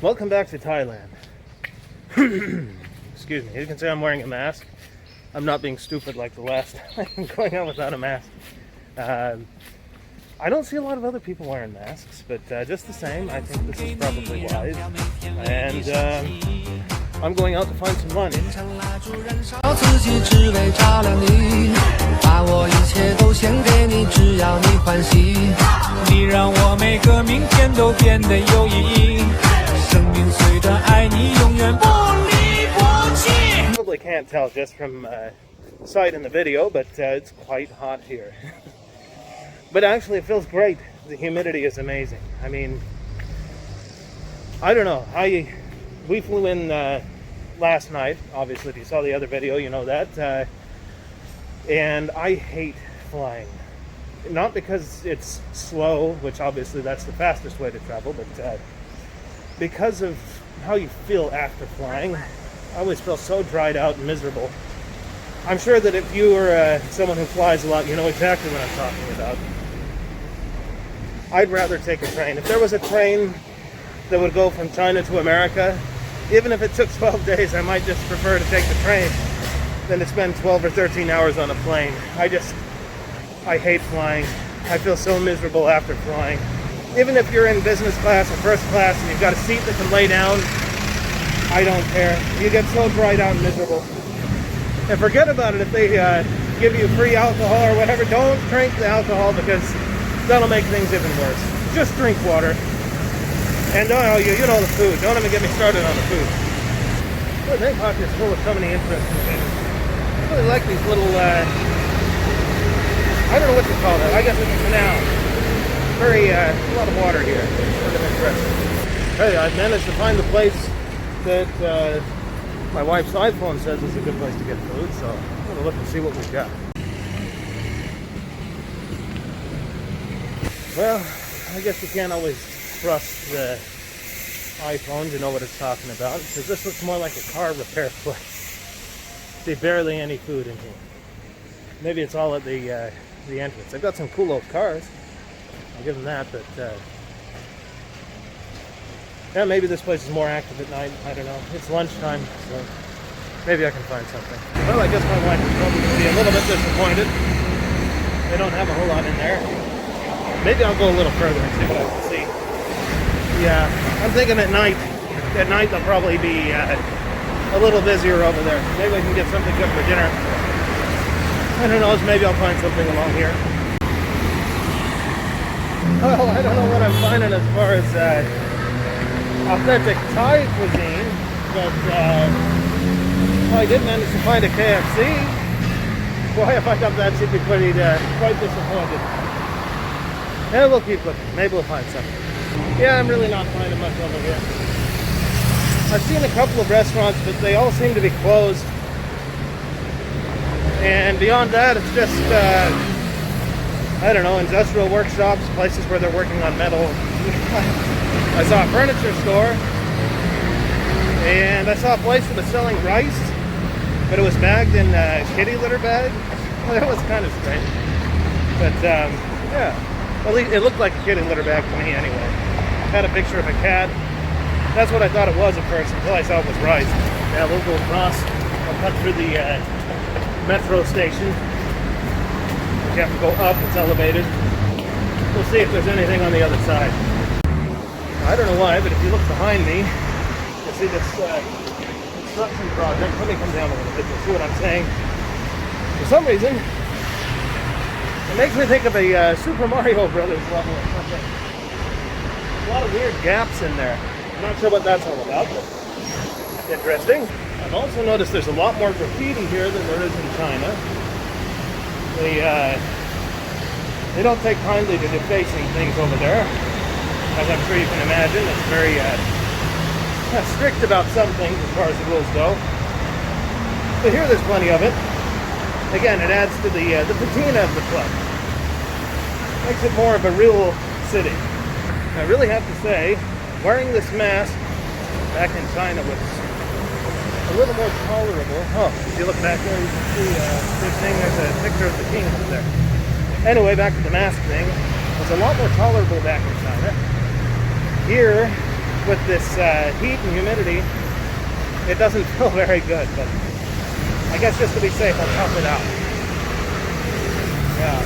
Welcome back to Thailand. Excuse me, you can say I'm wearing a mask. I'm not being stupid like the last time I'm going out without a mask. I don't see a lot of other people wearing masks, but just the same, I think this is probably wise. And I'm going out to find some lunch. Probably can't tell just from sight in the video, but it's quite hot here. But actually it feels great. The humidity is amazing. I mean, I don't know. We flew in last night. Obviously, if you saw the other video, you know that. And I hate flying. Not because it's slow, which obviously that's the fastest way to travel, but because of how you feel after flying. I always feel so dried out and miserable. I'm sure that if you are someone who flies a lot, you know exactly what I'm talking about. I'd rather take a train. If there was a train that would go from China to America, even if it took 12 days, I might just prefer to take the train than to spend 12 or 13 hours on a plane. I hate flying. I feel so miserable after flying. Even if you're in business class or first class and you've got a seat that can lay down, I don't care. You get so dried out and miserable. And forget about it if they give you free alcohol or whatever. Don't drink the alcohol because that'll make things even worse. Just drink water. And you know the food. Don't even get me started on the food. Well, Bangkok is full of so many interesting things. I really like these little, I don't know what to call that. I guess it's a canal. A lot of water here. It's sort of interesting. Hey, I've managed to find the place that my wife's iPhone says is a good place to get food, so I'm going to look and see what we've got. Well, I guess you can't always trust the iPhone to know what it's talking about, because this looks more like a car repair place. See, barely any food in here. Maybe it's all at the entrance. They've got some cool old cars. I'll give them that, but yeah, maybe this place is more active at night. I don't know. It's lunchtime, so maybe I can find something. Well, I guess my wife is probably going to be a little bit disappointed. They don't have a whole lot in there. Maybe I'll go a little further and see what I can see. Yeah, I'm thinking at night. At night they'll probably be a little busier over there. Maybe I can get something good for dinner. I don't know. Maybe I'll find something along here. Well, I don't know what I'm finding as far as authentic Thai cuisine, but I did manage to find a KFC. Boy, if I got that, she'd be quite disappointed. Yeah, we'll keep looking. Maybe we'll find something. Yeah, I'm really not finding much over here. I've seen a couple of restaurants, but they all seem to be closed. And beyond that, it's just, I don't know, industrial workshops, places where they're working on metal. I saw a furniture store, and I saw a place that was selling rice, but it was bagged in kitty litter bags. Well, that was kind of strange. But, yeah, well, it looked like a kitty litter bag to me anyway. Had a picture of a cat. That's what I thought it was at first, until I saw it was rice. Yeah, we'll go across. I'll cut through the metro station. You have to go up, it's elevated. We'll see if there's anything on the other side. I don't know why, but if you look behind me, you'll see this construction project. Let me come down a little bit, you'll see what I'm saying. For some reason, it makes me think of a Super Mario Brothers level or something. A lot of weird gaps in there. I'm not sure what that's all about, but interesting. I've also noticed there's a lot more graffiti here than there is in China. They don't take kindly to defacing things over there. As I'm sure you can imagine, it's very strict about some things as far as the rules go. But here there's plenty of it. Again, it adds to the patina of the club. Makes it more of a real city. I really have to say, wearing this mask back in China was a little more tolerable. Oh, if you look back there, you can see this thing, there's a picture of the king up there. Anyway, back to the mask thing. It was a lot more tolerable back in China. Here, with this heat and humidity, it doesn't feel very good, but I guess just to be safe, I'll tough it out. Yeah.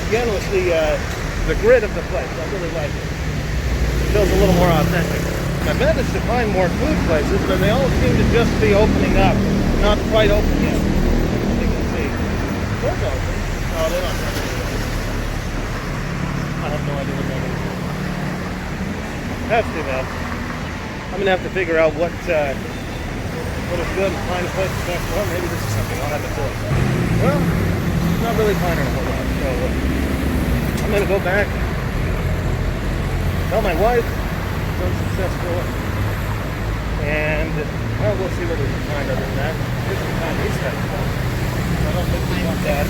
Again, with the grid of the place, I really like it. It feels a little more authentic. I managed to find more food places, but they all seem to just be opening up. Not quite open yet. You can see. What's open? Oh, they don't have anything. I have no idea what that is. That's too bad. I'm gonna have to figure out what is good and find a place to check. Well, maybe this is something I'll have to fill. Well, it's not really finding a whole lot, so I'm gonna go back, tell my wife it's unsuccessful, and well, we'll see what we can find other than that. We can find these guys. I don't think we want that.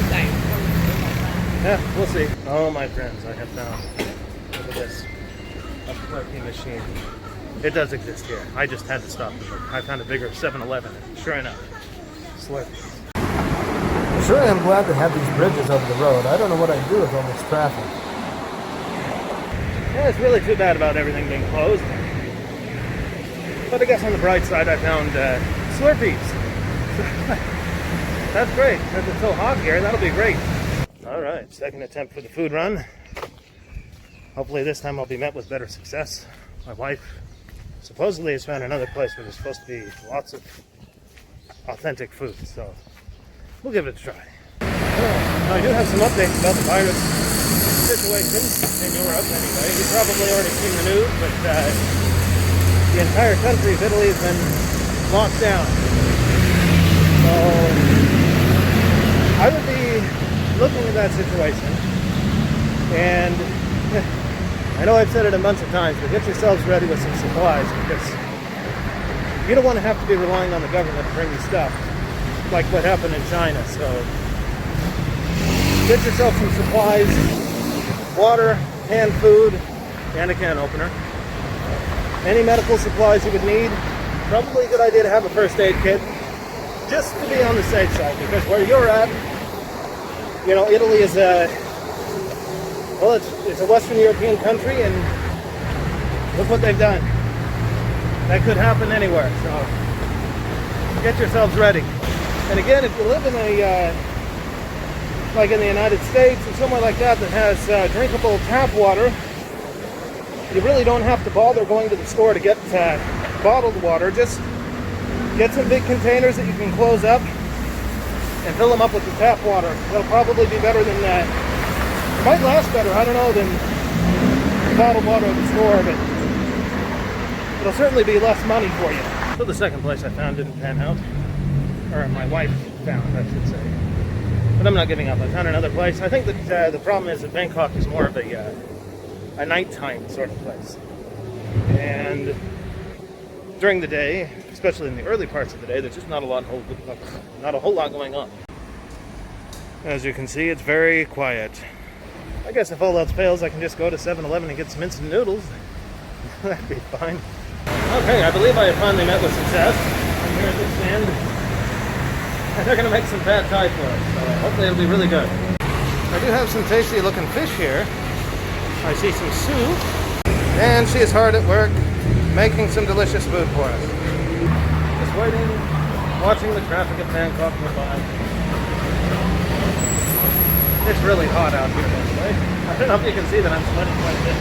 Yeah, we'll see. Oh, my friends, I have found, look at this, a Slurpee machine. It does exist here. I just had to stop and look. I found a bigger 7-Eleven, and sure enough, Slurpees. I sure am glad they have these bridges over the road. I don't know what I'd do with all this traffic. Yeah, it's really too bad about everything being closed. But I guess on the bright side, I found Slurpees. That's great. Since it's so hot here, that'll be great. All right, second attempt for the food run. Hopefully this time I'll be met with better success. My wife supposedly has found another place where there's supposed to be lots of authentic food, so we'll give it a try. I do have some updates about the virus situation in Europe anyway. You've probably already seen the news, but the entire country of Italy has been locked down. So I would be looking at that situation, and I know I've said it a bunch of times, but get yourselves ready with some supplies, because you don't want to have to be relying on the government to bring you stuff, like what happened in China. So get yourself some supplies, water, canned food, and a can opener. Any medical supplies you would need. Probably a good idea to have a first aid kit, just to be on the safe side, because where you're at, you know, Italy is well, it's a Western European country, and look what they've done. That could happen anywhere, so get yourselves ready. And again, if you live in a, like in the United States or somewhere like that that has drinkable tap water, you really don't have to bother going to the store to get bottled water. Just get some big containers that you can close up and fill them up with the tap water. That'll probably be better than that. It might last better, I don't know, than bottled water at the store, but it'll certainly be less money for you. So the second place I found didn't pan out, or my wife found, I should say. But I'm not giving up. I found another place. I think that the problem is that Bangkok is more of a nighttime sort of place. And during the day, especially in the early parts of the day, there's just not a whole lot going on. As you can see, it's very quiet. I guess if all else fails, I can just go to 7-Eleven and get some instant noodles. That'd be fine. Okay, I believe I have finally met with success. I'm here at this stand, and they're going to make some pad thai for us, so hopefully it'll be really good. I do have some tasty looking fish here. I see some soup, and she is hard at work making some delicious food for us. Just waiting, watching the traffic at Bangkok go by. It's really hot out here, by the way. I don't know if you can see that I'm sweating quite a bit.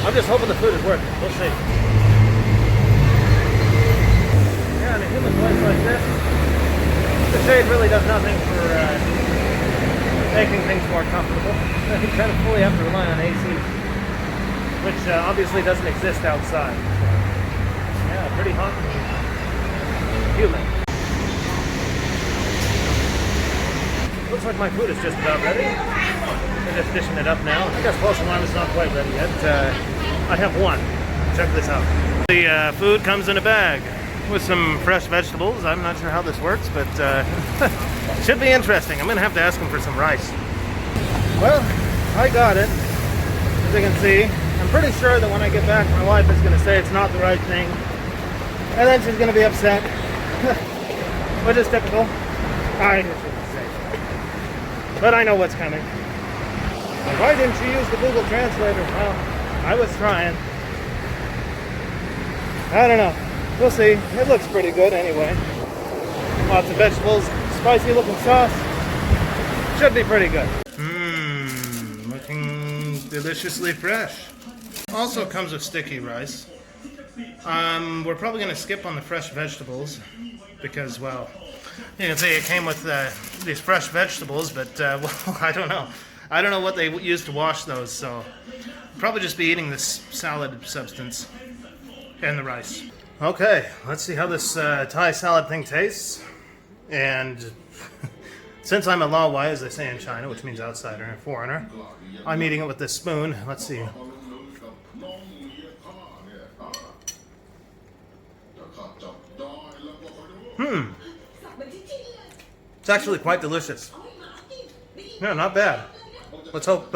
I'm just hoping the food is worth it. We'll see. Yeah, in a humid place like this, the shade really does nothing for making things more comfortable. You kind of fully have to rely on AC, which obviously doesn't exist outside. So, yeah, pretty hot and humid. Looks like my food is just about ready. I'm just dishing it up now. I guess false alarm is not quite ready yet. I have one. Check this out. The food comes in a bag with some fresh vegetables. I'm not sure how this works, but it should be interesting. I'm gonna have to ask him for some rice. Well, I got it. As you can see, I'm pretty sure that when I get back, my wife is gonna say it's not the right thing, and then she's gonna be upset, which is typical. But I know what's coming. Why didn't you use the Google Translator? Well, I was trying. I don't know. We'll see. It looks pretty good anyway. Lots of vegetables, spicy looking sauce. Should be pretty good. Looking deliciously fresh. Also comes with sticky rice. We're probably going to skip on the fresh vegetables because, well, you can see it came with these fresh vegetables, but well, I don't know. I don't know what they used to wash those, so probably just be eating this salad substance and the rice. Okay, let's see how this Thai salad thing tastes. And since I'm a Lawai, as they say in China, which means outsider and foreigner, I'm eating it with this spoon. Let's see. It's actually quite delicious. Yeah, not bad. Let's hope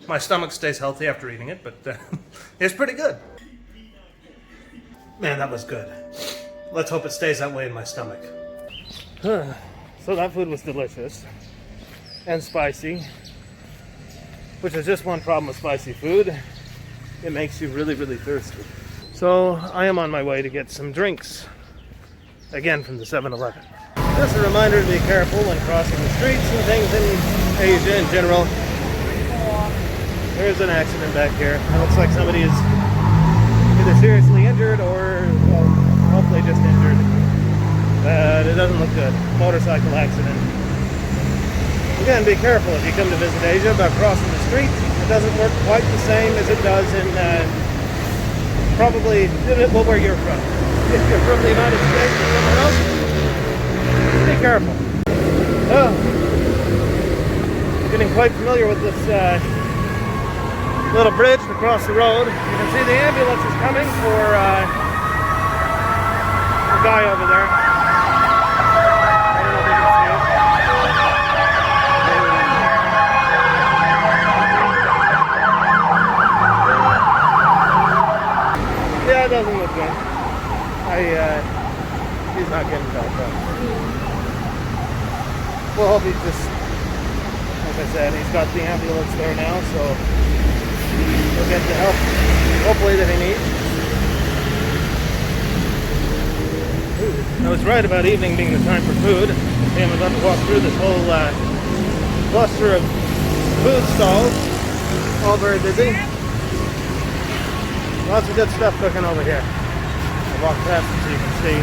my stomach stays healthy after eating it, but it's pretty good. Man, that was good. Let's hope it stays that way in my stomach. So that food was delicious and spicy, which is just one problem with spicy food. It makes you really, really thirsty. So I am on my way to get some drinks, again from the 7-Eleven. Just a reminder to be careful when crossing the streets and things in Asia in general. There's an accident back here. It looks like somebody is either seriously injured or, well, hopefully just injured. But it doesn't look good. Motorcycle accident. Again, be careful if you come to visit Asia about crossing the street. It doesn't work quite the same as it does in probably well, where you're from. If you're from the United States or somewhere else, be careful. Oh, getting quite familiar with this little bridge across the road. You can see the ambulance is coming for the guy over there. I don't know if you can see it. Yeah, it doesn't look good. He's not getting help though. We'll hope he just, like I said, he's got the ambulance there now, so he'll get the help, hopefully, that he needs. I was right about evening being the time for food. Okay, I'm about to walk through this whole cluster of food stalls. All very busy. Lots of good stuff cooking over here. I'll walk past it so you can see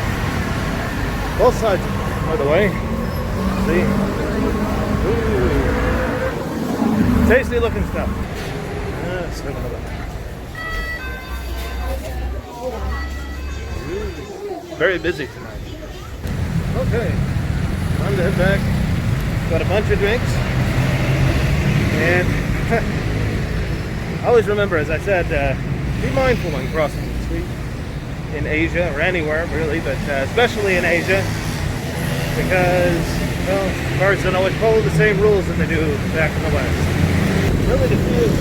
both sides, by the way. See? Ooh. Tasty looking stuff. Very busy tonight. Okay, time to head back. Got a bunch of drinks. And I always remember, as I said, be mindful when crossing the street in Asia, or anywhere really, but especially in Asia, because, well, cars don't always follow the same rules that they do back in the West. Really confused,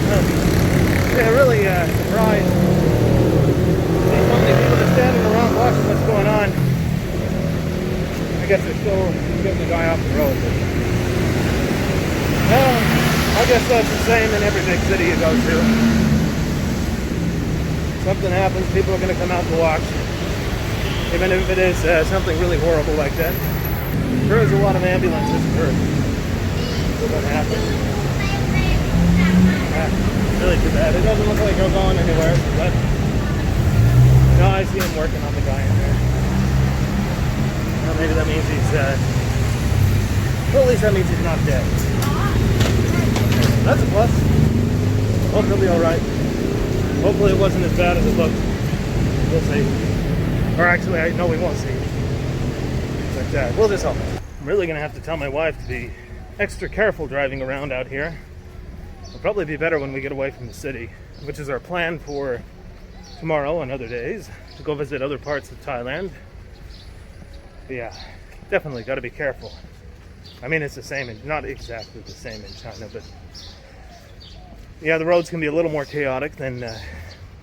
really surprised. See so many people just standing around watching what's going on. I guess they're still getting the guy off the road. But, well, I guess that's the same in every big city you go to. Something happens, people are going to come out to watch. Even if it is something really horrible like that. There is a lot of ambulances hurt. What happened? Really too bad. It doesn't look like he'll go anywhere, but no, I see him working on the guy in there. Well, maybe that means he's well, at least that means he's not dead. That's a plus. Hope he'll be alright. Hopefully it wasn't as bad as it looked. We'll see. Or actually, I know we won't see. But we'll just hope. I'm really going to have to tell my wife to be extra careful driving around out here. It'll probably be better when we get away from the city, which is our plan for tomorrow and other days, to go visit other parts of Thailand. But yeah, definitely got to be careful. I mean, it's the same, not exactly the same in China, but yeah, the roads can be a little more chaotic than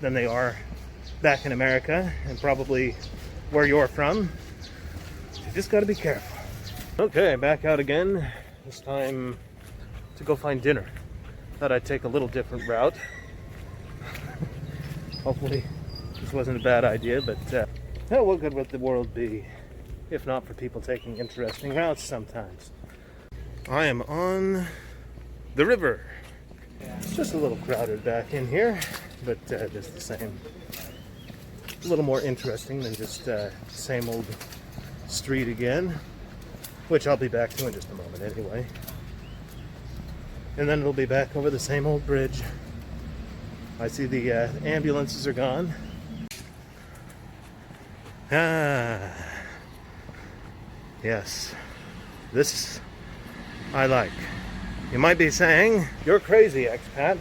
they are back in America, and probably where you're from. You just got to be careful. Okay, back out again. This time to go find dinner. Thought I'd take a little different route. Hopefully this wasn't a bad idea, but what good would the world be if not for people taking interesting routes sometimes? I am on the river. It's just a little crowded back in here, but just the same. A little more interesting than just same old street again, which I'll be back to in just a moment anyway. And then it'll be back over the same old bridge. I see the ambulances are gone. Yes, this I like. You might be saying, you're crazy, expat.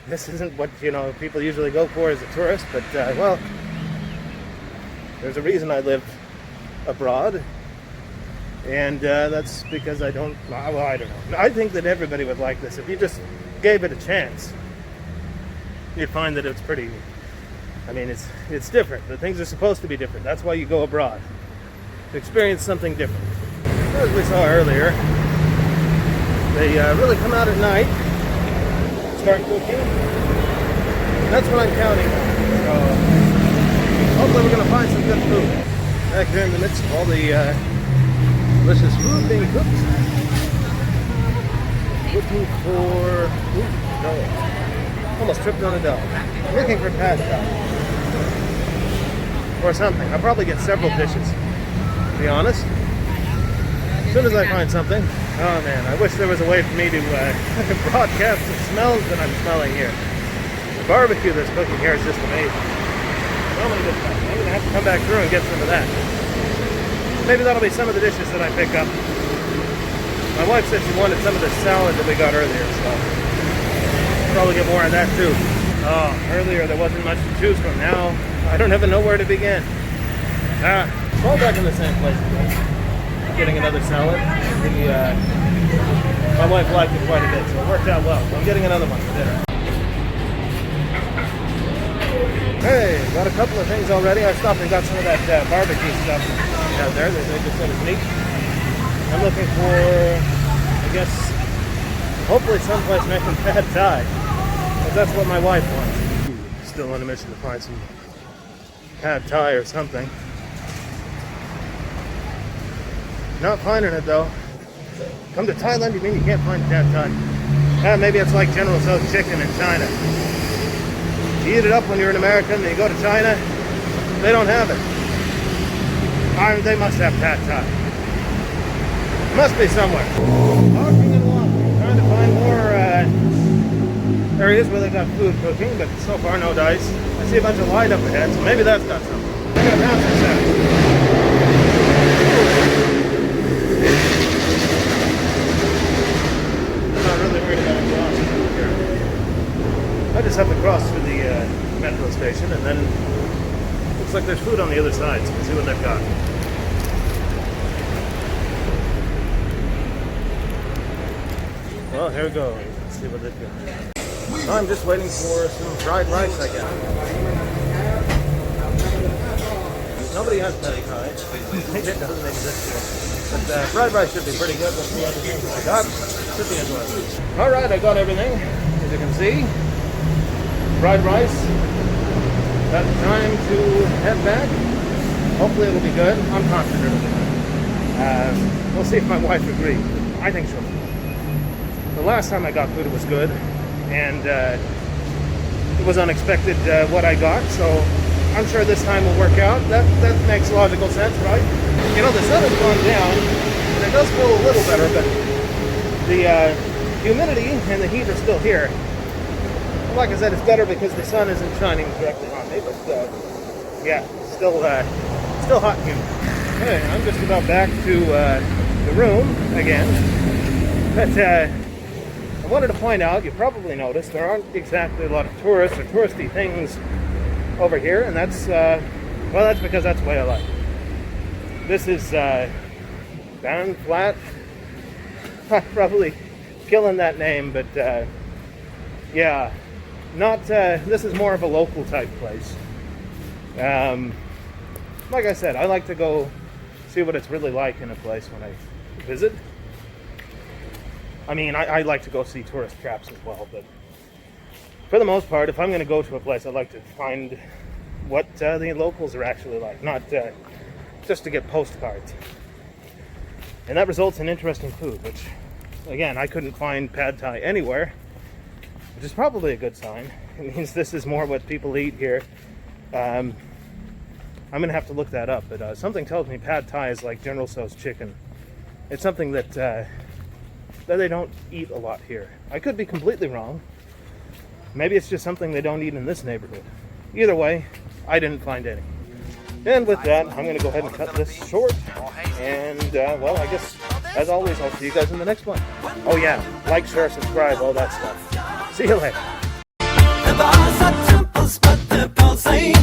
This isn't what, people usually go for as a tourist, but, well, there's a reason I live abroad, and that's because I don't know. I think that everybody would like this. If you just gave it a chance, you'd find that it's pretty, it's different. The things are supposed to be different. That's why you go abroad, to experience something different. As we saw earlier, they really come out at night, start cooking. That's what I'm counting on. So hopefully we're going to find some good food. Back here in the midst of all the delicious food being cooked. Looking for... almost tripped on a dog. Looking for pad thai. Or something. I'll probably get several dishes, to be honest. As soon as I find something. Oh man, I wish there was a way for me to broadcast the smells that I'm smelling here. The barbecue that's cooking here is just amazing. So many good stuff. I'm going to have to come back through and get some of that. Maybe that'll be some of the dishes that I pick up. My wife said she wanted some of the salad that we got earlier, so I'll probably get more of that too. Oh, earlier there wasn't much to choose from. Now, I don't even know where to begin. All back in the same place again. Getting another salad. My wife liked it quite a bit, so it worked out well. I'm getting another one for dinner. Hey, got a couple of things already. I stopped and got some of that barbecue stuff out there. They just said it's neat. I'm looking for, I guess, hopefully someplace making pad thai, because that's what my wife wants. Still on a mission to find some pad thai or something. Not finding it though. Come to Thailand, you mean you can't find pad thai? Maybe it's like General Tso's chicken in China. You eat it up when you're an American, then you go to China, they don't have it. They must have pad thai. Must be somewhere. Walking and walking, trying to find more areas where they've got food cooking, but so far no dice. I see a bunch of light up ahead, so maybe that's got something. I gotta bounce this out. I just have to cross through the metro station, and then looks like there's food on the other side, so we'll see what they've got. Well, here we go. Let's see what they've got. I'm just waiting for some fried rice, I guess. Nobody has pad thai. It doesn't exist yet. But fried rice should be pretty good with the other things I got. Should be enjoyable. Alright, I got everything, as you can see. Fried rice. Got time to head back. Hopefully it'll be good. I'm confident it'll be good. We'll see if my wife agrees. I think she'll. The last time I got food it was good, and it was unexpected what I got, so I'm sure this time will work out. That makes logical sense, right? The sun has gone down, and it does feel a little better, but the humidity and the heat are still here. Like I said, it's better because the sun isn't shining directly on me, but yeah, still hot and humid. Okay, I'm just about back to the room again, but I wanted to point out, you probably noticed, there aren't exactly a lot of tourists or touristy things over here, and that's because that's the way I like it. This is down flat. I'm probably killing that name, but yeah. This is more of a local type place. Like I said, I like to go see what it's really like in a place when I visit. I like to go see tourist traps as well, but for the most part, if I'm going to go to a place, I like to find what the locals are actually like, not just to get postcards. And that results in interesting food, which, again, I couldn't find pad thai anywhere, which is probably a good sign. It means this is more what people eat here. I'm going to have to look that up, but something tells me pad thai is like General Tso's chicken. It's something that they don't eat a lot here. I could be completely wrong. Maybe it's just something they don't eat in this neighborhood. Either way, I didn't find any. And with that, I'm going to go ahead and cut this short. And, well, I guess, as always, I'll see you guys in the next one. Oh yeah, like, share, subscribe, all that stuff. See you later. The bars are temples, but the pulse ain't